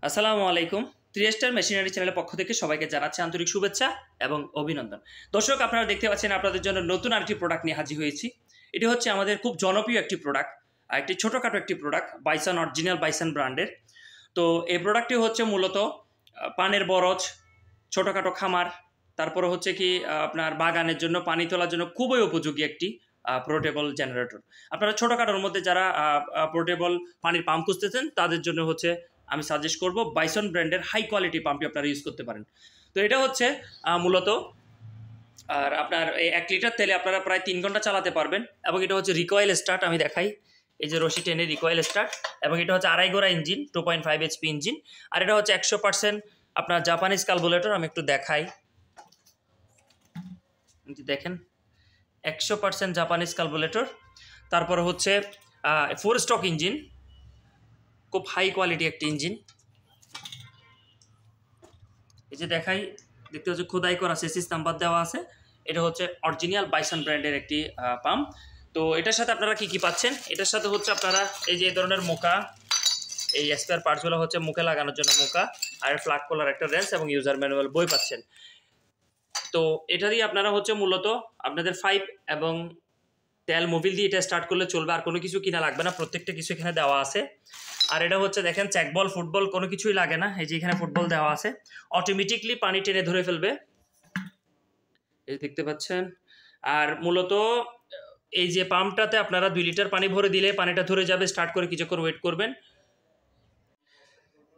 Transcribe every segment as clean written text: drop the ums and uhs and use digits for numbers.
আসসালামু আলাইকুম। ত্রিস্টার মেশিনারি চ্যানেলের পক্ষ থেকে সবাইকে জানাচ্ছি আন্তরিক শুভেচ্ছা এবং অভিনন্দন। দর্শক, আপনারা দেখতে পাচ্ছেন আপনাদের জন্য নতুন আরেকটি প্রোডাক্ট নিয়ে হাজির হয়েছি। এটি হচ্ছে আমাদের খুব জনপ্রিয় একটি প্রোডাক্ট, একটি ছোটোখাটো একটি প্রোডাক্ট, বাইসন অরিজিনাল বাইসন ব্র্যান্ডের। তো এই প্রোডাক্টটি হচ্ছে মূলত পানের বরজ, ছোটোখাটো খামার, তারপরে হচ্ছে কি আপনার বাগানের জন্য পানি তোলার জন্য খুবই উপযোগী একটি পোর্টেবল জেনারেটর। আপনারা ছোটোখাটোর মধ্যে যারা পোর্টেবল পানির পাম্প খুঁজতেছেন তাদের জন্য হচ্ছে আমি সাজেস্ট করব বাইসন ব্র্যান্ডের হাই কোয়ালিটি পাম্পটি আপনারা ইউজ করতে পারেন। তো এটা হচ্ছে মূলত আর আপনার এই 1 লিটার তেলে আপনারা প্রায় 3 ঘন্টা চালাতে পারবেন। এবং এটা হচ্ছে রিকয়েল স্টার্ট, আমি দেখাই, এই যে রশি টেনে রিকয়েল স্টার্ট। এবং এটা হচ্ছে 2.5 গোড়া ইঞ্জিন, 2.5 HP ইঞ্জিন। আর এটা হচ্ছে 100% আপনার জাপানিজ কার্বোরেটর। আমি একটু দেখাই, দেখেন 100% জাপানিজ কার্বোরেটর। তারপরে হচ্ছে 4 স্ট্রোক ইঞ্জিন, খুব হাই কোয়ালিটি একটি ইঞ্জিন। এই যে দেখাই, দেখতে হচ্ছে খোদাই করা সেসিস নাম্বার দেওয়া আছে। এটা হচ্ছে অরিজিনাল বাইসন ব্র্যান্ডের একটি পাম্প। তো এটার সাথে আপনারা কি পাচ্ছেন? এটার সাথে হচ্ছে আপনারা এই যে এই ধরনের মোকা, এই স্পেয়ার পার্টসগুলো হচ্ছে মুখে লাগানোর জন্য মোকা, আর ফ্ল্যাগ কলার একটা রেঞ্চ এবং ইউজার ম্যানুয়াল বই পাচ্ছেন। তো এটা দিয়ে আপনারা হচ্ছে মূলত আপনাদের 5 এবং তেল মোবিল দিয়ে এটা স্টার্ট করলে চলবে, আর কোনো কিছু কিনা লাগবে না, প্রত্যেকটা কিছু এখানে দেওয়া আছে। আর এটা হচ্ছে দেখেন চেকবল ফুটবল কোনো কিছুই লাগে না, এই যে এখানে ফুটবল দেওয়া আছে, অটোমেটিকলি পানি টেনে ধরে ফেলবে, এই দেখতে পাচ্ছেন। আর মূলত এই যে পাম্পটাতে আপনারা 2 লিটার পানি ভরে দিলে পানিটা ধরে যাবে, স্টার্ট করে কিছুক্ষণ ওয়েট করবেন।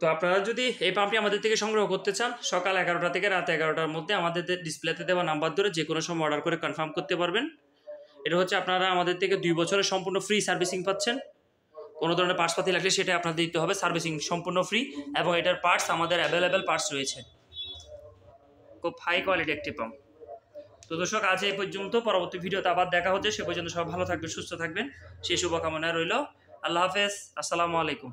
তো আপনারা যদি এই পাম্পটি আমাদের থেকে সংগ্রহ করতে চান, সকাল 11টা থেকে রাত 11টার মধ্যে আমাদের ডিসপ্লেতে দেওয়া নাম্বার ধরে যে কোনো সময় অর্ডার করে কনফার্ম করতে পারবেন। এটা হচ্ছে আপনারা আমাদের থেকে 2 বছরের সম্পূর্ণ ফ্রি সার্ভিসিং পাচ্ছেন। কোনো ধরনের পার্টসপাতি লাগলে সেটা আপনাদের দিতে হবে, সার্ভিসিং সম্পূর্ণ ফ্রি। এবং এটার পার্টস আমাদের অ্যাভেলেবেল পার্টস রয়েছে, খুব হাই কোয়ালিটি একটি পাম্প। তো দর্শক, আজ এই পর্যন্ত, পরবর্তী ভিডিওতে আবার দেখা হচ্ছে। সে পর্যন্ত সব ভালো থাকবেন, সুস্থ থাকবেন, সেই শুভকামনা রইল। আল্লাহ হাফেজ, আসসালামু আলাইকুম।